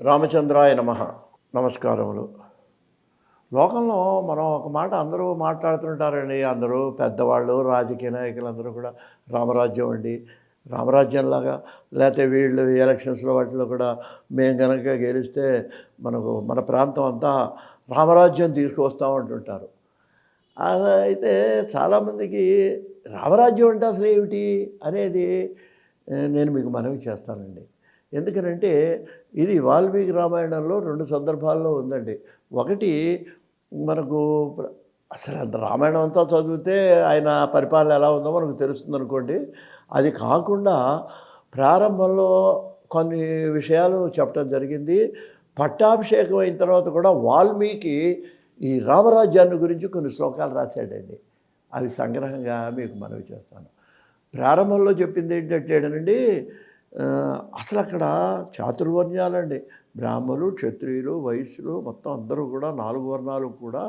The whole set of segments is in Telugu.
రామచంద్రాయ నమః. నమస్కారములు. లోకంలో మనం ఒక మాట అందరూ మాట్లాడుతుంటారండి. అందరూ పెద్దవాళ్ళు, రాజకీయ నాయకులందరూ కూడా రామరాజ్యం అండి, రామరాజ్యంలాగా, లేకపోతే వీళ్ళు ఎలక్షన్స్లో వాటిలో కూడా మేము కనుక గెలిస్తే మన ప్రాంతం అంతా రామరాజ్యం తీసుకువస్తామంటుంటారు. అయితే చాలామందికి రామరాజ్యం అంటే అసలు ఏమిటి అనేది నేను మీకు మనవి చేస్తానండి. ఎందుకనంటే ఇది వాల్మీకి రామాయణంలో 2 సందర్భాల్లో ఉందండి. ఒకటి మనకు అసలు అంత రామాయణం అంతా చదివితే ఆయన పరిపాలన ఎలా ఉందో మనకు తెలుస్తుందనుకోండి. అది కాకుండా ప్రారంభంలో కొన్ని విషయాలు చెప్పడం జరిగింది. పట్టాభిషేకం అయిన తర్వాత కూడా వాల్మీకి ఈ రామరాజ్యాన్ని గురించి కొన్ని శ్లోకాలు రాశాడండి. అవి సంగ్రహంగా మీకు మనవి చేస్తాను. ప్రారంభంలో చెప్పింది ఏంటంటేనండి, అసలు అక్కడ చాతుర్వర్ణ్యాలండి, బ్రాహ్మలు, క్షత్రియులు, వైశ్యులు మొత్తం అందరూ కూడా 4 వర్ణాలు కూడా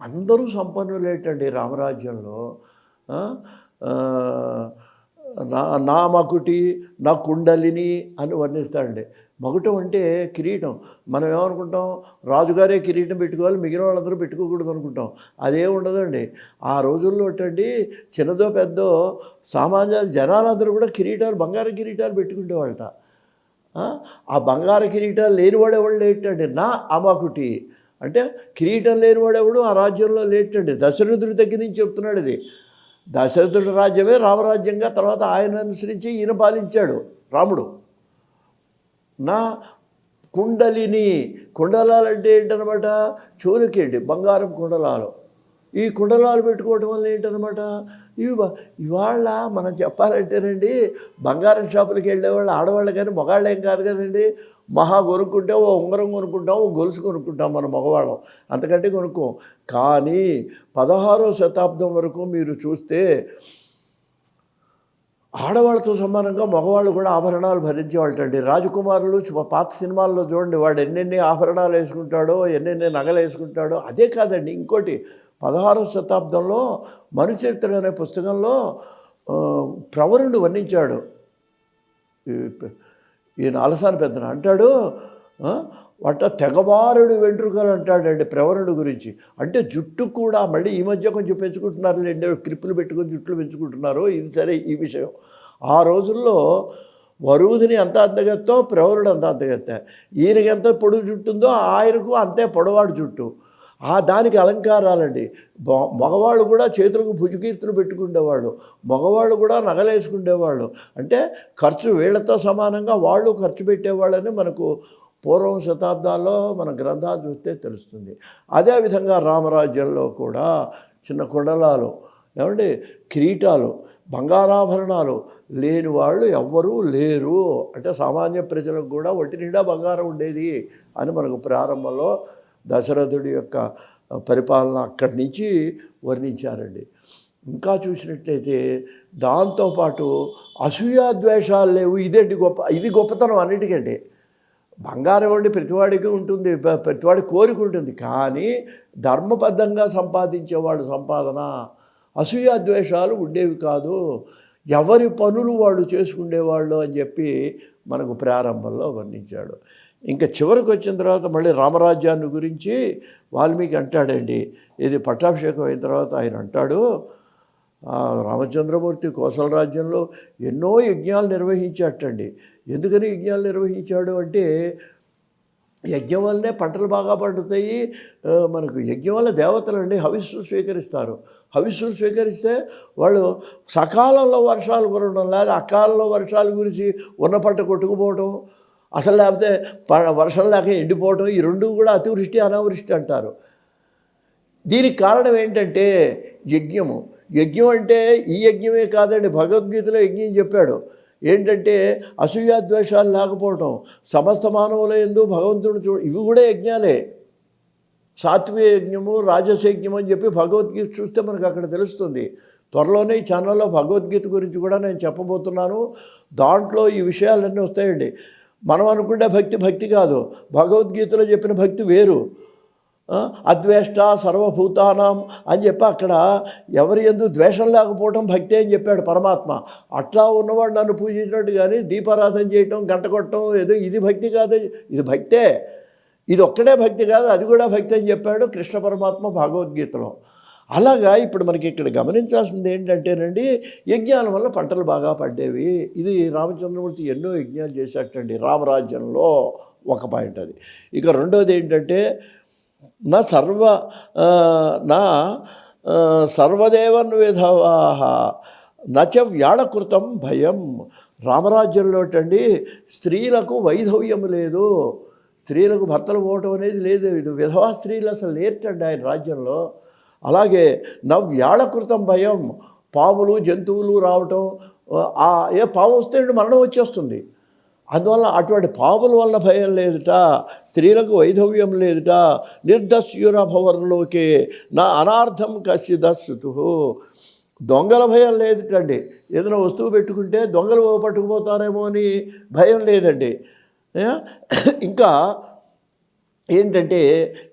అందరూ సంపన్నులేటండి రామరాజ్యంలో. నా మకుటి, నా కుండలిని అని వర్ణిస్తాడండి. మకుటం అంటే కిరీటం. మనం ఏమనుకుంటాం, రాజుగారే కిరీటం పెట్టుకోవాలి, మిగిలిన వాళ్ళందరూ పెట్టుకోకూడదు అనుకుంటాం. అదే ఉండదండి. ఆ రోజుల్లో ఏంటండి, చిన్నదో పెద్దో సామాన్య జనాలందరూ కూడా కిరీటాలు, బంగారు కిరీటాలు పెట్టుకునేవాళ్ళట. ఆ బంగారు కిరీటాలు లేనివాడేవాళ్ళు లేటండి. నా అమకుటి అంటే కిరీటం లేనివాడెవడు ఆ రాజ్యంలో లేటండి. దశరథుడి దగ్గర నుంచి చెప్తున్నాడు ఇది. దశరథుడి రాజ్యమే రామరాజ్యంగా తర్వాత ఆయన అనుసరించి ఈయన పాలించాడు రాముడు. నా కుండలిని, కుండలాలు అంటే ఏంటనమాట, చెవులకేంటి బంగారం కుండలాలు. ఈ కుండలాలు పెట్టుకోవడం వల్ల ఏంటనమాట, ఇవాళ మనం చెప్పాలంటేనండి, బంగారం షాపులకి వెళ్ళేవాళ్ళు ఆడవాళ్ళు కానీ మగవాళ్ళు ఏం కాదు కదండి. మహా కొనుక్కుంటే ఓ ఉంగరం కొనుక్కుంటాం, ఓ గొలుసు కొనుక్కుంటాం మన మగవాళ్ళం, అంతకంటే కొనుక్కోం. కానీ 16వ శతాబ్దం వరకు మీరు చూస్తే ఆడవాళ్ళతో సమానంగా మగవాళ్ళు కూడా ఆభరణాలు భరించేవాళ్ళండి. రాజకుమారులు పాత సినిమాల్లో చూడండి, వాడు ఎన్నెన్ని ఆభరణాలు వేసుకుంటాడో, ఎన్నెన్ని నగలు వేసుకుంటాడో. అదే కాదండి, ఇంకోటి 16వ శతాబ్దంలో మనుచరిత్ర అనే పుస్తకంలో ప్రవరుడు వర్ణించాడు. ఈయన అలసాని పెద్దన అంటాడు, తెగవారుడు వెంట్రుకలు అంటాడండి ప్రవరుడు గురించి. అంటే జుట్టు కూడా మళ్ళీ ఈ మధ్య కొంచెం పెంచుకుంటున్నారు లేండి, క్లిప్పులు పెట్టుకొని జుట్లు పెంచుకుంటున్నారు. ఇది సరే ఈ విషయం. ఆ రోజుల్లో వరువుదిని ఎంత అందగత్తో ప్రవరుడు అంత అందగత్త. ఈయనకి ఎంత పొడుగు జుట్టు ఉందో ఆయనకు అంతే పొడవాడు జుట్టు. దానికి అలంకారాలండి. మగవాళ్ళు కూడా చేతులకు భుజకీర్తులు పెట్టుకునేవాళ్ళు, మగవాళ్ళు కూడా నగలేసుకునేవాళ్ళు. అంటే ఖర్చు వీళ్లతో సమానంగా వాళ్ళు ఖర్చు పెట్టేవాళ్ళని మనకు పూర్వం శతాబ్దాల్లో మన గ్రంథాలు చూస్తే తెలుస్తుంది. అదేవిధంగా రామరాజ్యంలో కూడా చిన్న కుండలాలు, ఏమంటే కిరీటాలు, బంగారాభరణాలు లేని వాళ్ళు ఎవ్వరూ లేరు. అంటే సామాన్య ప్రజలకు కూడా ఒంటి నిండా బంగారం ఉండేది అని మనకు ప్రారంభంలో దశరథుడి యొక్క పరిపాలన అక్కడి నుంచి వర్ణించారండి. ఇంకా చూసినట్లయితే దాంతోపాటు అసూయాద్వేషాలు లేవు. ఇది గొప్పతనం అన్నిటికంటే. బంగారం వండి ప్రతివాడికి ఉంటుంది, ప్రతివాడి కోరిక ఉంటుంది. కానీ ధర్మబద్ధంగా సంపాదించేవాడు సంపాదన, అసూయాద్వేషాలు ఉండేవి కాదు. ఎవరి పనులు వాళ్ళు చేసుకునేవాళ్ళు అని చెప్పి మనకు ప్రారంభంలో వర్ణించాడు. ఇంకా చివరికి వచ్చిన తర్వాత మళ్ళీ రామరాజ్యాన్ని గురించి వాల్మీకి అంటాడండి. ఇది పట్టాభిషేకం అయిన తర్వాత ఆయన అంటాడు, రామచంద్రమూర్తి కోసల రాజ్యంలో ఎన్నో యజ్ఞాలు నిర్వహించాటండి. ఎందుకని యజ్ఞాలు నిర్వహించాడు అంటే, యజ్ఞం వల్లనే పంటలు బాగా పండుతాయి. మనకు యజ్ఞం వల్ల దేవతలు అండి హవిస్సులు స్వీకరిస్తారు. హవిస్సులు స్వీకరిస్తే వాళ్ళు సకాలంలో వర్షాలు కురవడం, లేదా అకాలంలో వర్షాల గురించి ఉన్న పంట కొట్టుకుపోవడం, అసలు లేకపోతే వర్షం లేక ఎండిపోవడం, ఈ రెండు కూడా అతివృష్టి అనావృష్టి అంటారు. దీనికి కారణం ఏంటంటే యజ్ఞము. యజ్ఞం అంటే ఈ యజ్ఞమే కాదండి, భగవద్గీతలో యజ్ఞం చెప్పాడు. ఏంటంటే అసూయాద్వేషాలు లేకపోవటం, సమస్త మానవుల యందు భగవంతుడు ఇవి కూడా యజ్ఞాలే. సాత్విక యజ్ఞము, రాజస యజ్ఞం అని చెప్పి భగవద్గీత చూస్తే మనకు అక్కడ తెలుస్తుంది. త్వరలోనే ఈ ఛానల్లో భగవద్గీత గురించి కూడా నేను చెప్పబోతున్నాను. దాంట్లో ఈ విషయాలన్నీ వస్తాయండి. మనం అనుకుంటే భక్తి కాదు, భగవద్గీతలో చెప్పిన భక్తి వేరు. అద్వేష్ట సర్వభూతానాం అని చెప్పి అక్కడ ఎవరి యందు ద్వేషం లేకపోవటం భక్తి అని చెప్పాడు పరమాత్మ. అట్లా ఉన్నవాడు నన్ను పూజించినట్టు కానీ దీపారాధన చేయటం గంట కొట్టడం ఏదో ఇది భక్తి కాదు, ఇది భక్తే. ఇది ఒక్కడే భక్తి కాదు, అది కూడా భక్తి అని చెప్పాడు కృష్ణ పరమాత్మ భగవద్గీతలో. అలాగా ఇప్పుడు మనకి ఇక్కడ గమనించాల్సింది ఏంటంటేనండి, యజ్ఞాల వల్ల పంటలు బాగా పడ్డేవి. ఇది రామచంద్రమూర్తి ఎన్నో యజ్ఞాలు చేశాటండి రామరాజ్యంలో, ఒక పాయింట్ అది. ఇక రెండోది ఏంటంటే నా సర్వదేవన్విధవాహ నచ వ్యాళకృతం భయం. రామరాజ్యంలోటండి స్త్రీలకు వైధవ్యం లేదు, స్త్రీలకు భర్తలు పోవటం అనేది లేదు. ఇది విధవా స్త్రీలు అసలు లేటండి ఆయన రాజ్యంలో. అలాగే నవ్యాళకృతం భయం, పాములు జంతువులు రావటం, ఏ పాము వస్తే మరణం వచ్చేస్తుంది. అందువల్ల అటువంటి పాముల వల్ల భయం లేదుట, స్త్రీలకు వైధవ్యం లేదుట. నిర్దస్యురభవర్లోకే నా అనార్థం కసిదస్సుతు. దొంగల భయం లేదుటండి, ఏదైనా వస్తువు పెట్టుకుంటే దొంగలు పట్టుకుపోతారేమో అని భయం లేదండి. ఇంకా ఏంటంటే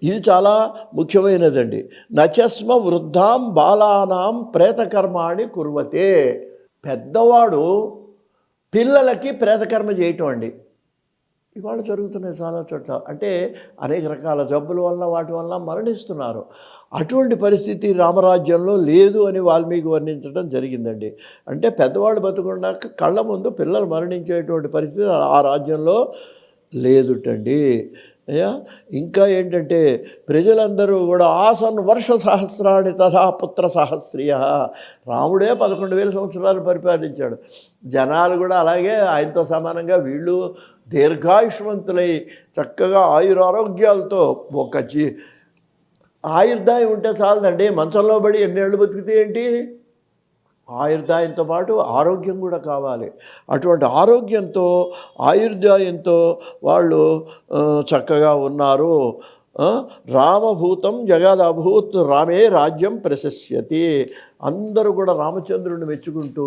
ఇది చాలా ముఖ్యమైనదండి. నచస్మ వృద్ధాం బాలానాం ప్రేతకర్మాణి కుర్వతే. పెద్దవాడు పిల్లలకి ప్రేతకర్మ చేయటం అండి ఇవాళ జరుగుతున్నాయి చాలా చోట్ల. అంటే అనేక రకాల జబ్బుల వల్ల వాటి వల్ల మరణిస్తున్నారు. అటువంటి పరిస్థితి రామరాజ్యంలో లేదు అని వాల్మీకి వర్ణించడం జరిగిందండి. అంటే పెద్దవాళ్ళు బతుకున్నాక కళ్ళ ముందు పిల్లలు మరణించేటువంటి పరిస్థితి ఆ రాజ్యంలో లేదుటండి. ఇంకా ఏంటంటే ప్రజలందరూ కూడా ఆసన్ వర్ష సహస్రాన్ని తథా పుత్ర సహస్రియ. రాముడే 11,000 సంవత్సరాలు పరిపాలించాడు. జనాలు కూడా అలాగే ఆయనతో సమానంగా వీళ్ళు దీర్ఘాయుష్మంతులై చక్కగా ఆయురారోగ్యాలతో ఒక ఆయుర్దాయం ఉంటే చాలదండి. మంచంలో పడి ఎన్నేళ్ళు బతికితే ఏంటి, ఆయుర్దాయంతో పాటు ఆరోగ్యం కూడా కావాలి. అటువంటి ఆరోగ్యంతో ఆయుర్దాయంతో వాళ్ళు చక్కగా ఉన్నారు. రామభూతం జగదభూత్ రామే రాజ్యం ప్రశస్యతి. అందరూ కూడా రామచంద్రుడిని మెచ్చుకుంటూ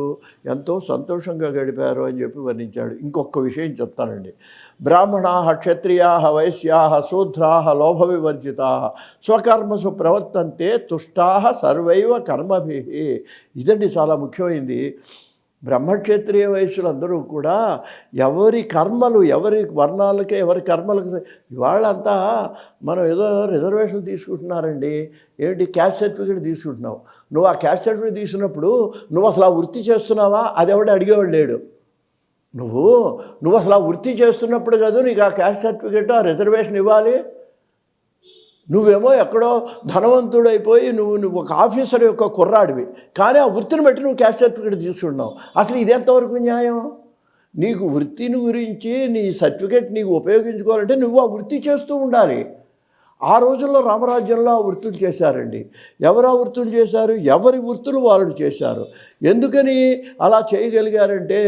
ఎంతో సంతోషంగా గడిపారు అని చెప్పి వర్ణించాడు. ఇంకొక విషయం చెప్తానండి. బ్రాహ్మణా క్షత్రియా వైశ్యా శూద్రా లోభ వివర్జితా స్వకర్మసు ప్రవర్తంతే తుష్టా సర్వైవ కర్మభి. ఇదండి చాలా ముఖ్యమైనది. బ్రహ్మక్షత్రియ వయస్సులందరూ కూడా ఎవరి కర్మలు ఎవరి వర్ణాలకే ఎవరి కర్మలకు. ఇవాళంతా మనం ఏదో రిజర్వేషన్ తీసుకుంటున్నారండి. ఏంటి క్యాస్ట్ సర్టిఫికేట్ తీసుకుంటున్నావు. నువ్వు ఆ క్యాస్ట్ సర్టిఫికేట్ తీసుకున్నప్పుడు నువ్వు అసలు ఆ వృత్తి చేస్తున్నావా అది ఎవడు అడిగేవాడు లేడు. నువ్వు అసలు ఆ వృత్తి చేస్తున్నప్పుడు కదా నీకు ఆ క్యాస్ట్ సర్టిఫికేట్ ఆ రిజర్వేషన్ ఇవ్వాలి. నువ్వేమో ఎక్కడో ధనవంతుడైపోయి నువ్వు ఒక ఆఫీసర్ యొక్క కుర్రాడివి, కానీ ఆ వృత్తిని బట్టి నువ్వు క్యాస్ట్ సర్టిఫికేట్ తీసుకున్నావు. అసలు ఇది ఎంతవరకు న్యాయం? నీకు వృత్తిని గురించి నీ సర్టిఫికేట్ నీకు ఉపయోగించుకోవాలంటే నువ్వు ఆ వృత్తి చేస్తూ ఉండాలి. ఆ రోజుల్లో రామరాజ్యంలో ఆ వృత్తులు చేశారండి. ఎవరు ఆ వృత్తులు చేశారు? ఎవరి వృత్తులు వాళ్ళు చేశారు. ఎందుకని అలా చేయగలిగారంటే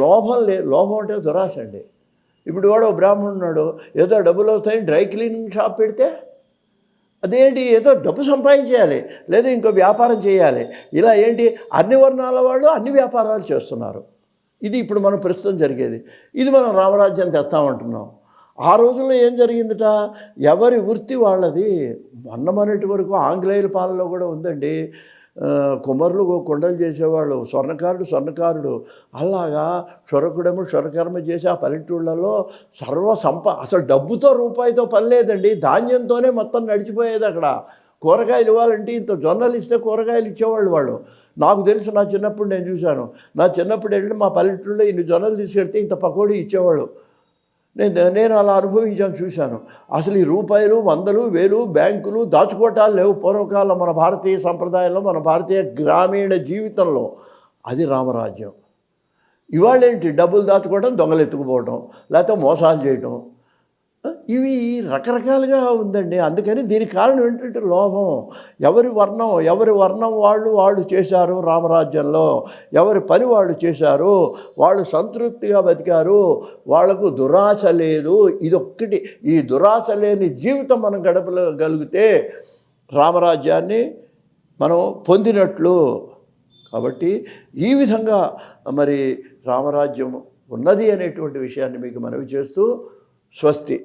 లోభం అంటే దురాశ అండి. ఇప్పుడు వాడు బ్రాహ్మణుడు ఏదో డబ్బులు అవుతాయి డ్రై క్లీనింగ్ షాప్ పెడితే అదేంటి ఏదో డబ్బు సంపాదించేయాలి లేదా ఇంకో వ్యాపారం చేయాలి. ఇలా ఏంటి అన్ని వర్ణాల వాళ్ళు అన్ని వ్యాపారాలు చేస్తున్నారు. ఇది ఇప్పుడు మనం ప్రస్తుతం జరిగేది. ఇది మనం రామరాజ్యం తెస్తామంటున్నాం. ఆ రోజుల్లో ఏం జరిగిందిట, ఎవరి వృత్తి వాళ్ళది. మొన్నటి వరకు ఆంగ్లేయుల పాలనలో కూడా ఉందండి. కుమ్మరులు కొండలు చేసేవాళ్ళు, స్వర్ణకారుడు అలాగా క్షురకుడేమో క్షురకర్మ చేసి ఆ పల్లెటూళ్ళలో అసలు డబ్బుతో రూపాయితో పని లేదండి, ధాన్యంతోనే మొత్తం నడిచిపోయేది. అక్కడ కూరగాయలు ఇవ్వాలంటే ఇంత జొన్నలు ఇస్తే కూరగాయలు ఇచ్చేవాళ్ళు వాళ్ళు. నాకు తెలుసు, నా చిన్నప్పుడు నేను చూశాను. నా చిన్నప్పుడు వెళ్ళి మా పల్లెటూళ్ళలో ఇన్ని జొన్నలు తీసుకెళ్తే ఇంత పకోడీ ఇచ్చేవాళ్ళు. నేను అలా అనుభవించాను, చూశాను. అసలు ఈ రూపాయలు 100, 1000 బ్యాంకులు దాచుకోవటాలు లేవు పూర్వకాలం మన భారతీయ సంప్రదాయంలో, మన భారతీయ గ్రామీణ జీవితంలో. అది రామరాజ్యం. ఇవాళ ఏంటి, డబ్బులు దాచుకోవడం, దొంగలు ఎత్తుకుపోవటం, లేకపోతే మోసాలు చేయటం, ఇవి రకరకాలుగా ఉందండి. అందుకని దీనికి కారణం ఏంటంటే లోభం. ఎవరి వర్ణం వాళ్ళు చేశారు రామరాజ్యంలో. ఎవరి పని వాళ్ళు చేశారు, వాళ్ళు సంతృప్తిగా బతికారు, వాళ్లకు దురాశ లేదు. ఇదొక్కటి, ఈ దురాశ లేని జీవితం మనం గడపగలిగితే రామరాజ్యాన్ని మనం పొందినట్లు. కాబట్టి ఈ విధంగా మరి రామరాజ్యం ఉన్నది అనేటువంటి విషయాన్ని మీకు మనవి చేస్తూ స్వస్తి.